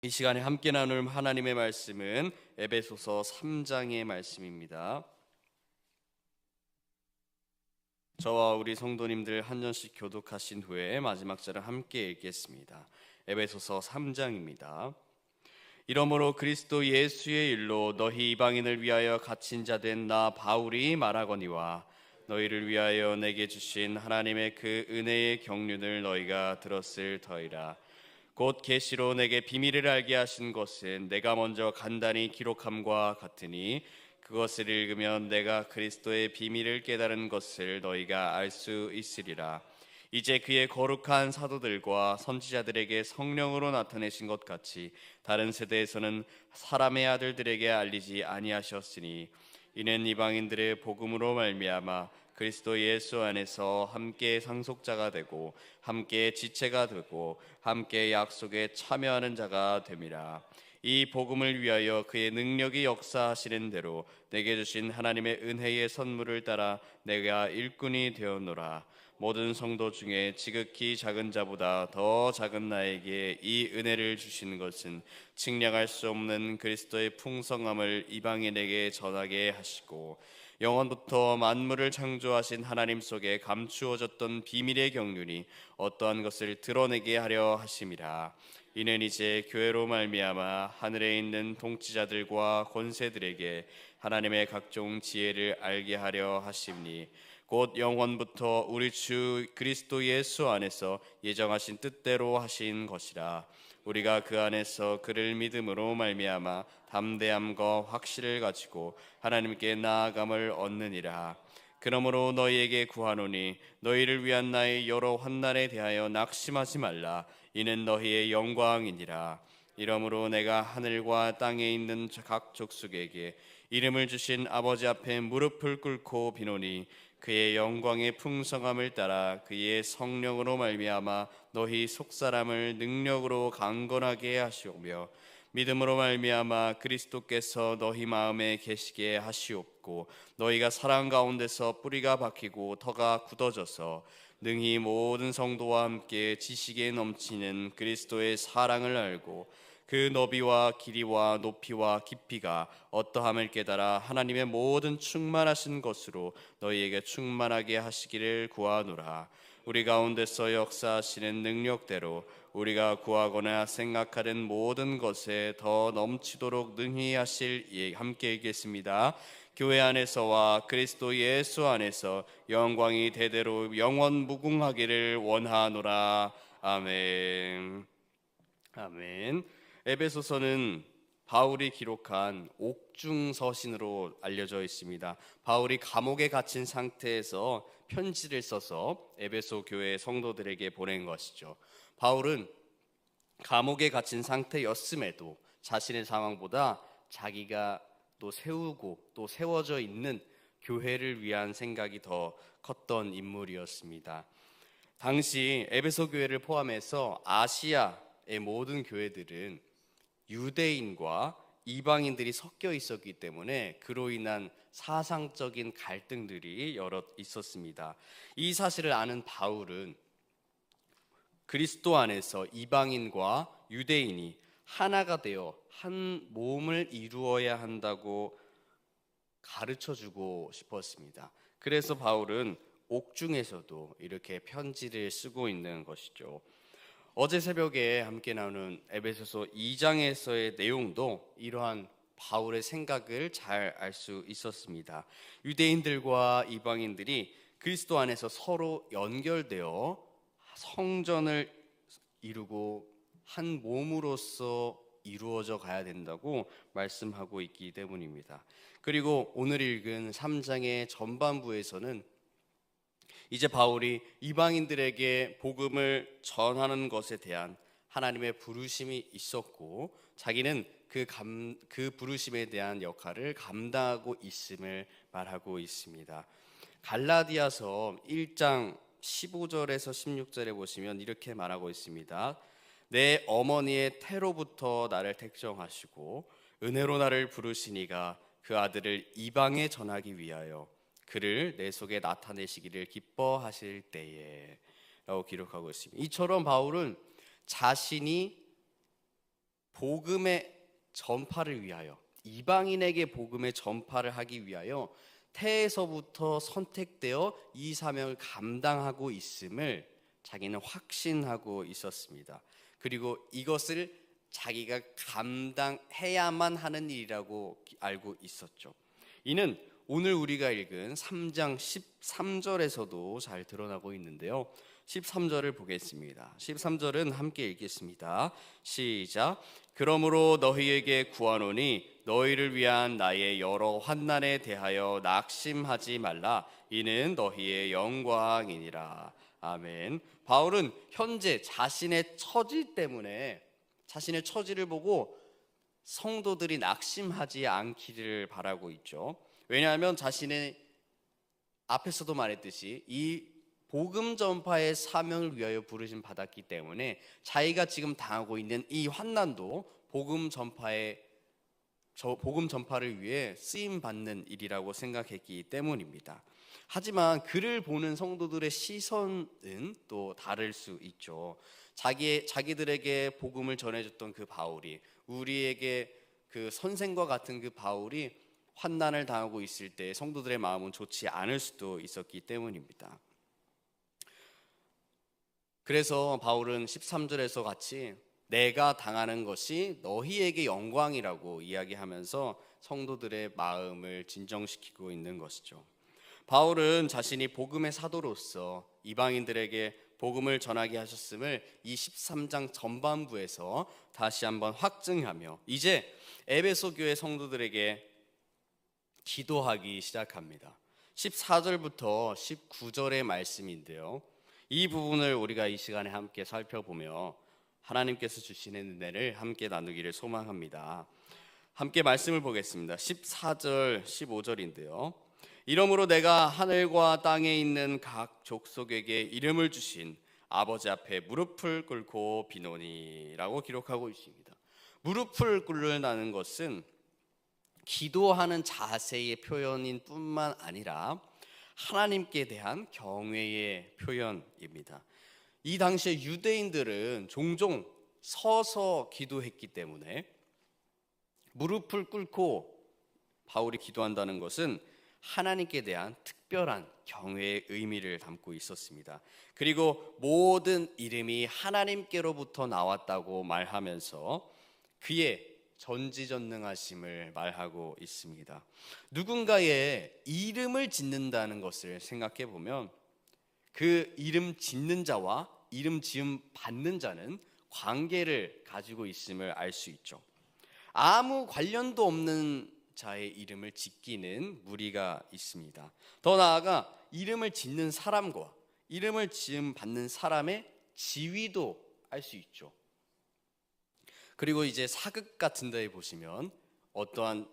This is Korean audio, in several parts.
이 시간에 함께 나눌 하나님의 말씀은 에베소서 3장의 말씀입니다. 저와 우리 성도님들 한 절씩 교독하신 후에 마지막 절을 함께 읽겠습니다. 에베소서 3장입니다. 이러므로 그리스도 예수의 일로 너희 이방인을 위하여 갇힌 자 된 나 바울이 말하거니와 너희를 위하여 내게 주신 하나님의 그 은혜의 경륜을 너희가 들었을 터이라. 곧 계시로 내게 비밀을 알게 하신 것은 내가 먼저 간단히 기록함과 같으니 그것을 읽으면 내가 그리스도의 비밀을 깨달은 것을 너희가 알 수 있으리라. 이제 그의 거룩한 사도들과 선지자들에게 성령으로 나타내신 것 같이 다른 세대에서는 사람의 아들들에게 알리지 아니하셨으니 이는 이방인들의 복음으로 말미암아 그리스도 예수 안에서 함께 상속자가 되고 함께 지체가 되고 함께 약속에 참여하는 자가 됨이라. 이 복음을 위하여 그의 능력이 역사하시는 대로 내게 주신 하나님의 은혜의 선물을 따라 내가 일꾼이 되었노라. 모든 성도 중에 지극히 작은 자보다 더 작은 나에게 이 은혜를 주신 것은 측량할 수 없는 그리스도의 풍성함을 이방인에게 전하게 하시고 영원부터 만물을 창조하신 하나님 속에 감추어졌던 비밀의 경륜이 어떠한 것을 드러내게 하려 하심이라. 이는 이제 교회로 말미암아 하늘에 있는 통치자들과 권세들에게 하나님의 각종 지혜를 알게 하려 하심니 곧 영원부터 우리 주 그리스도 예수 안에서 예정하신 뜻대로 하신 것이라. 우리가 그 안에서 그를 믿음으로 말미암아 담대함과 확실을 가지고 하나님께 나아감을 얻느니라. 그러므로 너희에게 구하노니 너희를 위한 나의 여러 환난에 대하여 낙심하지 말라. 이는 너희의 영광이니라. 이러므로 내가 하늘과 땅에 있는 각 족속에게 이름을 주신 아버지 앞에 무릎을 꿇고 비노니 그의 영광의 풍성함을 따라 그의 성령으로 말미암아 너희 속사람을 능력으로 강건하게 하시오며 믿음으로 말미암아 그리스도께서 너희 마음에 계시게 하시옵고 너희가 사랑 가운데서 뿌리가 박히고 터가 굳어져서 능히 모든 성도와 함께 지식에 넘치는 그리스도의 사랑을 알고 그 너비와 길이와 높이와 깊이가 어떠함을 깨달아 하나님의 모든 충만하신 것으로 너희에게 충만하게 하시기를 구하노라. 우리 가운데서 역사하시는 능력대로 우리가 구하거나 생각하는 모든 것에 더 넘치도록 능히 하실 함께 읽겠습니다. 교회 안에서와 그리스도 예수 안에서 영광이 대대로 영원 무궁하기를 원하노라. 아멘. 아멘. 에베소서는 바울이 기록한 옥중서신으로 알려져 있습니다. 바울이 감옥에 갇힌 상태에서 편지를 써서 에베소 교회 성도들에게 보낸 것이죠. 바울은 감옥에 갇힌 상태였음에도 자신의 상황보다 자기가 또 세우고 또 세워져 있는 교회를 위한 생각이 더 컸던 인물이었습니다. 당시 에베소 교회를 포함해서 아시아의 모든 교회들은 유대인과 이방인들이 섞여 있었기 때문에 그로 인한 사상적인 갈등들이 여러 있었습니다. 이 사실을 아는 바울은 그리스도 안에서 이방인과 유대인이 하나가 되어 한 몸을 이루어야 한다고 가르쳐주고 싶었습니다. 그래서 바울은 옥중에서도 이렇게 편지를 쓰고 있는 것이죠. 어제 새벽에 함께 나누는 에베소서 2장에서의 내용도 이러한 바울의 생각을 잘 알 수 있었습니다. 유대인들과 이방인들이 그리스도 안에서 서로 연결되어 성전을 이루고 한 몸으로서 이루어져 가야 된다고 말씀하고 있기 때문입니다. 그리고 오늘 읽은 3장의 전반부에서는 이제 바울이 이방인들에게 복음을 전하는 것에 대한 하나님의 부르심이 있었고 자기는 그 부르심에 대한 역할을 감당하고 있음을 말하고 있습니다. 갈라디아서 1장 15절에서 16절에 보시면 이렇게 말하고 있습니다. 내 어머니의 태로부터 나를 택정하시고 은혜로 나를 부르시니가 그 아들을 이방에 전하기 위하여 그를 내 속에 나타내시기를 기뻐하실 때에 라고 기록하고 있습니다. 이처럼 바울은 자신이 복음의 전파를 위하여, 이방인에게 복음의 전파를 하기 위하여 태에서부터 선택되어 이 사명을 감당하고 있음을 자기는 확신하고 있었습니다. 그리고 이것을 자기가 감당해야만 하는 일이라고 알고 있었죠. 이는 오늘 우리가 읽은 3장 13절에서도 잘 드러나고 있는데요. 13절을 보겠습니다. 13절은 함께 읽겠습니다. 시작. 그러므로 너희에게 구하노니 너희를 위한 나의 여러 환난에 대하여 낙심하지 말라. 이는 너희의 영광이니라. 아멘. 바울은 현재 자신의 처지 때문에, 자신의 처지를 보고 성도들이 낙심하지 않기를 바라고 있죠. 왜냐하면 자신의, 앞에서도 말했듯이 이 복음 전파의 사명을 위하여 부르심 받았기 때문에 자기가 지금 당하고 있는 이 환난도 복음 전파를 위해 쓰임 받는 일이라고 생각했기 때문입니다. 하지만 그를 보는 성도들의 시선은 또 다를 수 있죠. 자기들에게 복음을 전해줬던 그 바울이, 우리에게 그 선생과 같은 그 바울이 환난을 당하고 있을 때 성도들의 마음은 좋지 않을 수도 있었기 때문입니다. 그래서 바울은 13절에서 같이 내가 당하는 것이 너희에게 영광이라고 이야기하면서 성도들의 마음을 진정시키고 있는 것이죠. 바울은 자신이 복음의 사도로서 이방인들에게 복음을 전하게 하셨음을 이 13장 전반부에서 다시 한번 확증하며 이제 에베소 교회 성도들에게 기도하기 시작합니다. 14절부터 19절의 말씀인데요. 이 부분을 우리가 이 시간에 함께 살펴보며 하나님께서 주시는 은혜를 함께 나누기를 소망합니다. 함께 말씀을 보겠습니다. 14절, 15절인데요. 이러므로 내가 하늘과 땅에 있는 각 족속에게 이름을 주신 아버지 앞에 무릎을 꿇고 비노니라고 기록하고 있습니다. 무릎을 꿇는다는 것은 기도하는 자세의 표현인 뿐만 아니라 하나님께 대한 경외의 표현입니다. 이 당시에 유대인들은 종종 서서 기도했기 때문에 무릎을 꿇고 바울이 기도한다는 것은 하나님께 대한 특별한 경외의 의미를 담고 있었습니다. 그리고 모든 이름이 하나님께로부터 나왔다고 말하면서 그의 전지전능하심을 말하고 있습니다. 누군가의 이름을 짓는다는 것을 생각해 보면 그 이름 짓는 자와 이름 지음 받는 자는 관계를 가지고 있음을 알 수 있죠. 아무 관련도 없는 자의 이름을 짓기는 무리가 있습니다. 더 나아가 이름을 짓는 사람과 이름을 지음 받는 사람의 지위도 알 수 있죠. 그리고 이제 사극 같은 데에 보시면 어떠한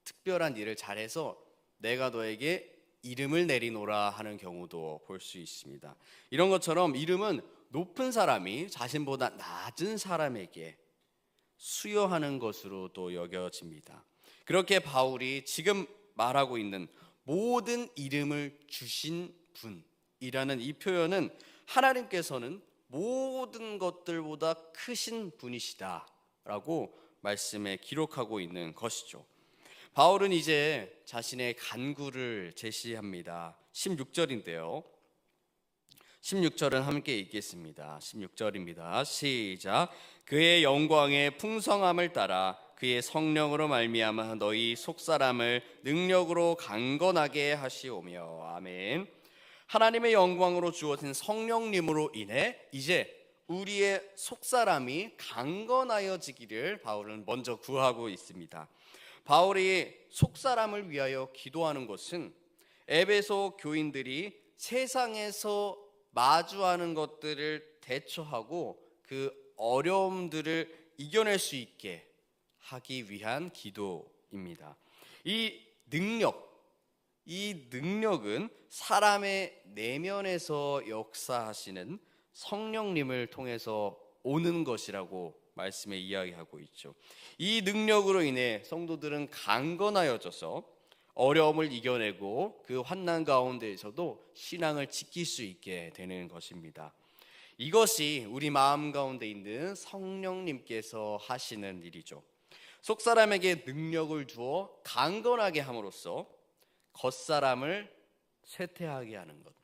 특별한 일을 잘해서 내가 너에게 이름을 내리노라 하는 경우도 볼 수 있습니다. 이런 것처럼 이름은 높은 사람이 자신보다 낮은 사람에게 수여하는 것으로 또 여겨집니다. 그렇게 바울이 지금 말하고 있는 모든 이름을 주신 분이라는 이 표현은 하나님께서는 모든 것들보다 크신 분이시다 라고 말씀에 기록하고 있는 것이죠. 바울은 이제 자신의 간구를 제시합니다. 16절인데요. 16절은 함께 읽겠습니다. 16절입니다. 시작. 그의 영광의 풍성함을 따라 그의 성령으로 말미암아 너희 속사람을 능력으로 강건하게 하시오며. 아멘. 하나님의 영광으로 주어진 성령님으로 인해 이제 우리의 속사람이 강건하여지기를 바울은 먼저 구하고 있습니다. 바울이 속사람을 위하여 기도하는 것은 에베소 교인들이 세상에서 마주하는 것들을 대처하고 그 어려움들을 이겨낼 수 있게 하기 위한 기도입니다. 이 능력은 사람의 내면에서 역사하시는 성령님을 통해서 오는 것이라고 말씀에 이야기하고 있죠. 이 능력으로 인해 성도들은 강건하여져서 어려움을 이겨내고 그 환난 가운데에서도 신앙을 지킬 수 있게 되는 것입니다. 이것이 우리 마음 가운데 있는 성령님께서 하시는 일이죠. 속사람에게 능력을 주어 강건하게 함으로써 겉사람을 쇠퇴하게 하는 것.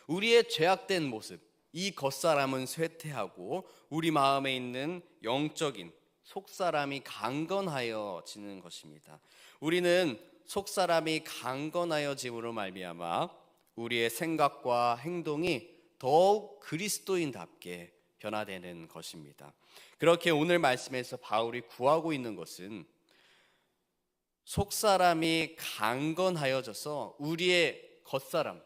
우리의 죄악된 모습, 이 겉사람은 쇠퇴하고 우리 마음에 있는 영적인 속사람이 강건하여지는 것입니다. 우리는 속사람이 강건하여짐으로 말미암아 우리의 생각과 행동이 더욱 그리스도인답게 변화되는 것입니다. 그렇게 오늘 말씀에서 바울이 구하고 있는 것은 속사람이 강건하여져서 우리의 겉사람,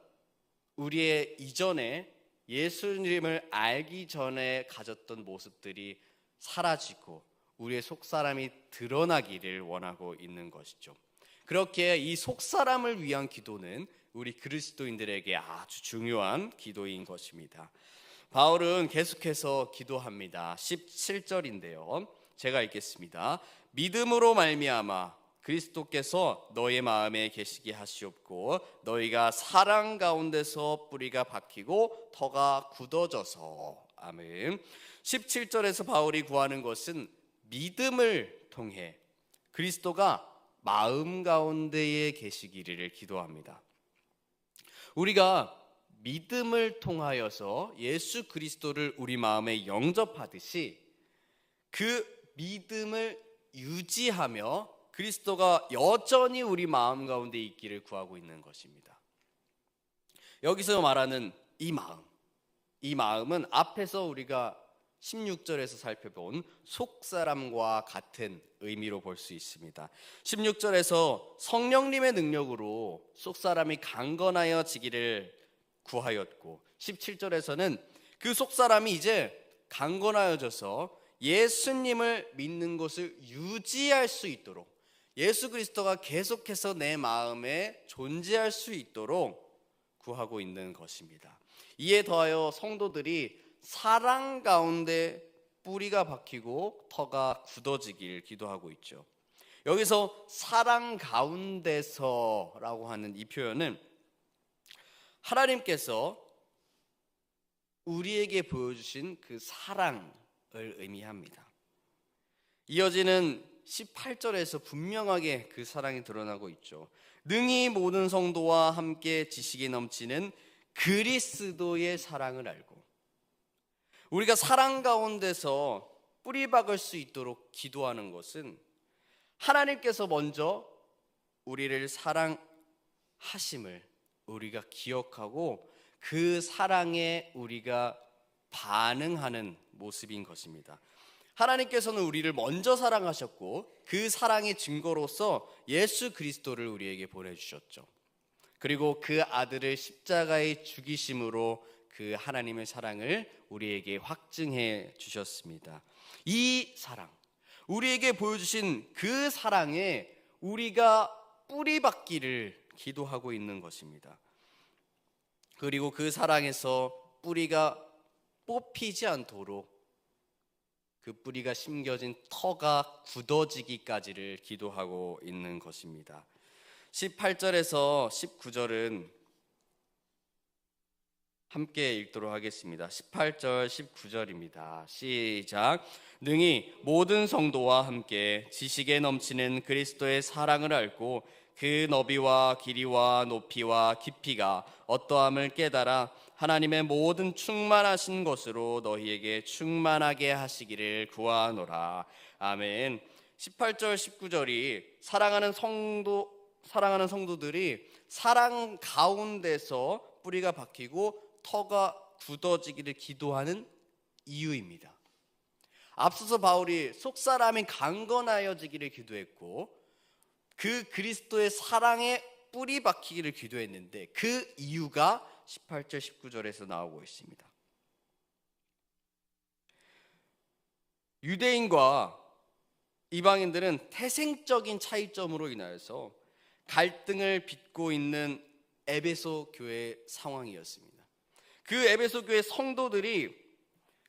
우리의 이전에 예수님을 알기 전에 가졌던 모습들이 사라지고 우리의 속사람이 드러나기를 원하고 있는 것이죠. 그렇게 이 속사람을 위한 기도는 우리 그리스도인들에게 아주 중요한 기도인 것입니다. 바울은 계속해서 기도합니다. 17절인데요. 제가 읽겠습니다. 믿음으로 말미암아 그리스도께서 너의 마음에 계시게 하시옵고 너희가 사랑 가운데서 뿌리가 박히고 터가 굳어져서. 아멘. 17절에서 바울이 구하는 것은 믿음을 통해 그리스도가 마음 가운데에 계시기를 기도합니다. 우리가 믿음을 통하여서 예수 그리스도를 우리 마음에 영접하듯이 그 믿음을 유지하며 그리스도가 여전히 우리 마음 가운데 있기를 구하고 있는 것입니다. 여기서 말하는 이 마음은 앞에서 우리가 16절에서 살펴본 속사람과 같은 의미로 볼 수 있습니다. 16절에서 성령님의 능력으로 속사람이 강건하여지기를 구하였고 17절에서는 그 속사람이 이제 강건하여져서 예수님을 믿는 것을 유지할 수 있도록 예수 그리스도가 계속해서 내 마음에 존재할 수 있도록 구하고 있는 것입니다. 이에 더하여 성도들이 사랑 가운데 뿌리가 박히고 터가 굳어지길 기도하고 있죠. 여기서 사랑 가운데서라고 하는 이 표현은 하나님께서 우리에게 보여주신 그 사랑을 의미합니다. 이어지는 18절에서 분명하게 그 사랑이 드러나고 있죠. 능히 모든 성도와 함께 지식이 넘치는 그리스도의 사랑을 알고 우리가 사랑 가운데서 뿌리 박을 수 있도록 기도하는 것은 하나님께서 먼저 우리를 사랑하심을 우리가 기억하고 그 사랑에 우리가 반응하는 모습인 것입니다. 하나님께서는 우리를 먼저 사랑하셨고 그 사랑의 증거로서 예수 그리스도를 우리에게 보내주셨죠. 그리고 그 아들을 십자가에 죽이심으로 그 하나님의 사랑을 우리에게 확증해 주셨습니다. 이 사랑, 우리에게 보여주신 그 사랑에 우리가 뿌리 박기를 기도하고 있는 것입니다. 그리고 그 사랑에서 뿌리가 뽑히지 않도록 그 뿌리가 심겨진 터가 굳어지기까지를 기도하고 있는 것입니다. 18절에서 19절은 함께 읽도록 하겠습니다. 18절 19절입니다. 시작. 능히 모든 성도와 함께 지식에 넘치는 그리스도의 사랑을 알고 그 너비와 길이와 높이와 깊이가 어떠함을 깨달아 하나님의 모든 충만하신 것으로 너희에게 충만하게 하시기를 구하노라. 아멘. 18절 19절이 사랑하는 성도들이 사랑 가운데서 뿌리가 박히고 터가 굳어지기를 기도하는 이유입니다. 앞서서 바울이 속사람이 강건하여지기를 기도했고 그 그리스도의 사랑에 뿌리 박히기를 기도했는데 그 이유가 18절 19절에서 나오고 있습니다. 유대인과 이방인들은 태생적인 차이점으로 인하여서 갈등을 빚고 있는 에베소 교회 상황이었습니다. 그 에베소 교회 성도들이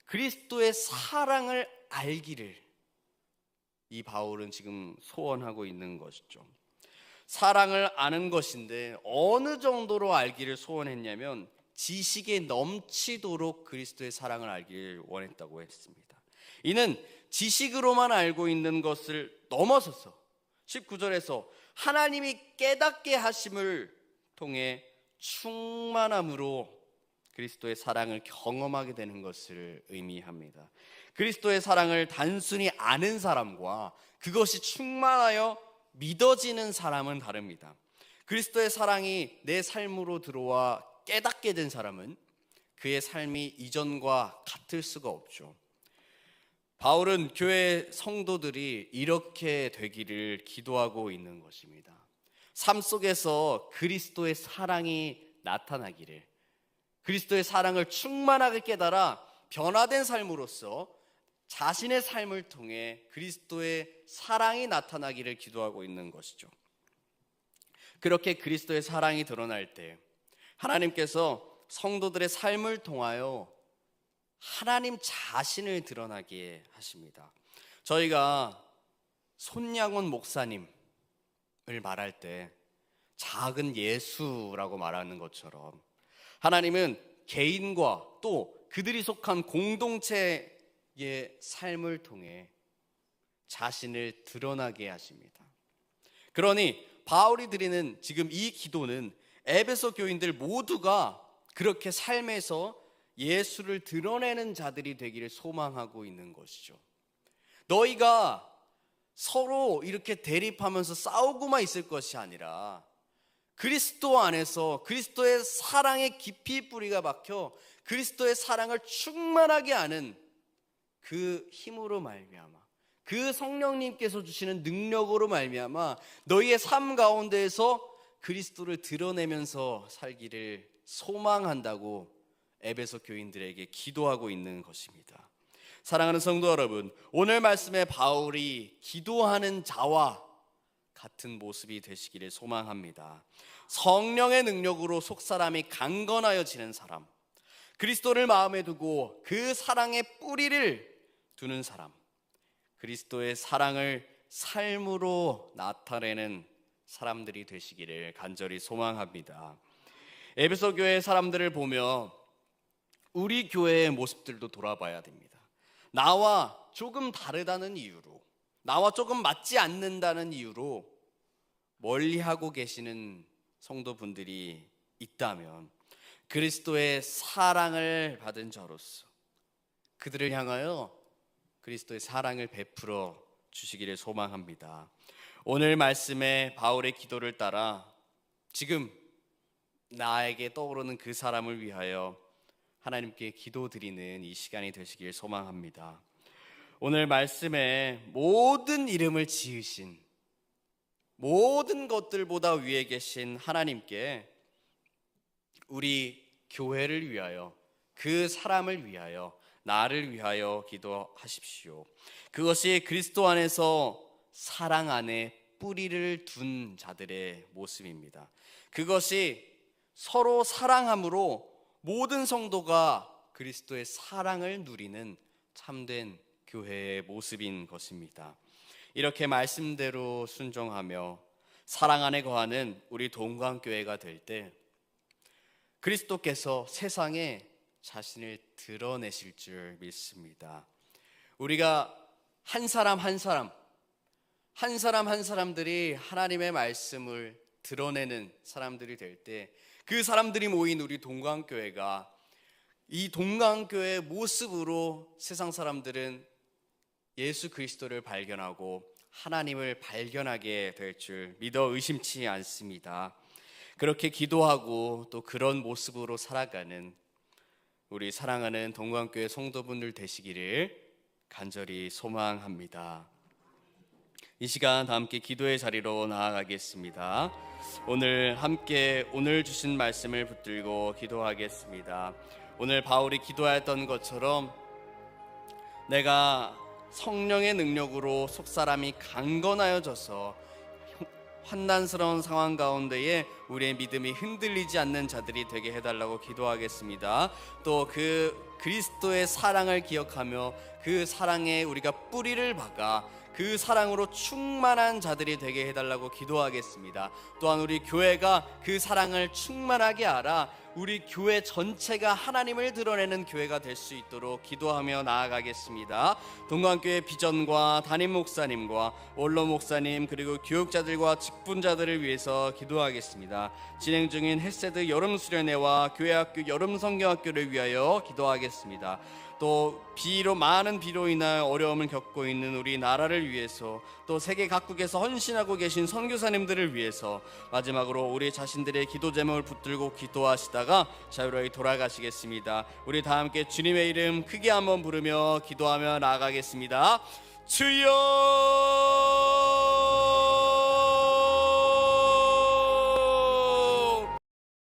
그리스도의 사랑을 알기를 이 바울은 지금 소원하고 있는 것이죠. 사랑을 아는 것인데 어느 정도로 알기를 소원했냐면 지식에 넘치도록 그리스도의 사랑을 알기를 원했다고 했습니다. 이는 지식으로만 알고 있는 것을 넘어서서 19절에서 하나님이 깨닫게 하심을 통해 충만함으로 그리스도의 사랑을 경험하게 되는 것을 의미합니다. 그리스도의 사랑을 단순히 아는 사람과 그것이 충만하여 믿어지는 사람은 다릅니다. 그리스도의 사랑이 내 삶으로 들어와 깨닫게 된 사람은 그의 삶이 이전과 같을 수가 없죠. 바울은 교회 성도들이 이렇게 되기를 기도하고 있는 것입니다. 삶 속에서 그리스도의 사랑이 나타나기를, 그리스도의 사랑을 충만하게 깨달아 변화된 삶으로서 자신의 삶을 통해 그리스도의 사랑이 나타나기를 기도하고 있는 것이죠. 그렇게 그리스도의 사랑이 드러날 때 하나님께서 성도들의 삶을 통하여 하나님 자신을 드러나게 하십니다. 저희가 손양원 목사님을 말할 때 작은 예수라고 말하는 것처럼 하나님은 개인과 또 그들이 속한 공동체의 삶을 통해 자신을 드러나게 하십니다. 그러니 바울이 드리는 지금 이 기도는 에베소 교인들 모두가 그렇게 삶에서 예수를 드러내는 자들이 되기를 소망하고 있는 것이죠. 너희가 서로 이렇게 대립하면서 싸우고만 있을 것이 아니라 그리스도 안에서 그리스도의 사랑에 깊이 뿌리가 박혀 그리스도의 사랑을 충만하게 아는 그 힘으로 말미암아, 그 성령님께서 주시는 능력으로 말미암아 너희의 삶 가운데에서 그리스도를 드러내면서 살기를 소망한다고 에베소 교인들에게 기도하고 있는 것입니다. 사랑하는 성도 여러분, 오늘 말씀에 바울이 기도하는 자와 같은 모습이 되시기를 소망합니다. 성령의 능력으로 속사람이 강건하여지는 사람, 그리스도를 마음에 두고 그 사랑의 뿌리를 두는 사람, 그리스도의 사랑을 삶으로 나타내는 사람들이 되시기를 간절히 소망합니다. 에베소 교회 사람들을 보며 우리 교회의 모습들도 돌아봐야 됩니다. 나와 조금 다르다는 이유로, 나와 조금 맞지 않는다는 이유로 멀리하고 계시는 성도분들이 있다면 그리스도의 사랑을 받은 자로서 그들을 향하여 그리스도의 사랑을 베풀어 주시기를 소망합니다. 오늘 말씀에 바울의 기도를 따라 지금 나에게 떠오르는 그 사람을 위하여 하나님께 기도드리는 이 시간이 되시길 소망합니다. 오늘 말씀에 모든 이름을 지으신, 모든 것들보다 위에 계신 하나님께 우리 교회를 위하여, 그 사람을 위하여, 나를 위하여 기도하십시오. 그것이 그리스도 안에서 사랑 안에 뿌리를 둔 자들의 모습입니다. 그것이 서로 사랑함으로 모든 성도가 그리스도의 사랑을 누리는 참된 교회의 모습인 것입니다. 이렇게 말씀대로 순종하며 사랑 안에 거하는 우리 동광교회가 될 때 그리스도께서 세상에 자신을 드러내실 줄 믿습니다. 우리가 한 사람 한 사람들이 하나님의 말씀을 드러내는 사람들이 될 때 그 사람들이 모인 우리 동광교회가 이 동광교회의 모습으로 세상 사람들은 예수 그리스도를 발견하고 하나님을 발견하게 될 줄 믿어 의심치 않습니다. 그렇게 기도하고 또 그런 모습으로 살아가는 우리 사랑하는 동광교회 성도분들 되시기를 간절히 소망합니다. 이 시간 다 함께 기도의 자리로 나아가겠습니다. 오늘 함께 오늘 주신 말씀을 붙들고 기도하겠습니다. 오늘 바울이 기도하였던 것처럼 내가 성령의 능력으로 속사람이 강건하여져서 환난스러운 상황 가운데에 우리의 믿음이 흔들리지 않는 자들이 되게 해달라고 기도하겠습니다. 또 그 그리스도의 사랑을 기억하며 그 사랑에 우리가 뿌리를 박아 그 사랑으로 충만한 자들이 되게 해달라고 기도하겠습니다. 또한 우리 교회가 그 사랑을 충만하게 알아 우리 교회 전체가 하나님을 드러내는 교회가 될 수 있도록 기도하며 나아가겠습니다. 동관교회 비전과 담임 목사님과 원로 목사님 그리고 교육자들과 직분자들을 위해서 기도하겠습니다. 진행 중인 헬세드 여름 수련회와 교회학교 여름 성경학교를 위하여 기도하겠습니다. 또 많은 비로 인하여 어려움을 겪고 있는 우리 나라를 위해서, 또 세계 각국에서 헌신하고 계신 선교사님들을 위해서, 마지막으로 우리 자신들의 기도 제목을 붙들고 기도하시다가 자유로이 돌아가시겠습니다. 우리 다 함께 주님의 이름 크게 한번 부르며 기도하며 나아가겠습니다. 주여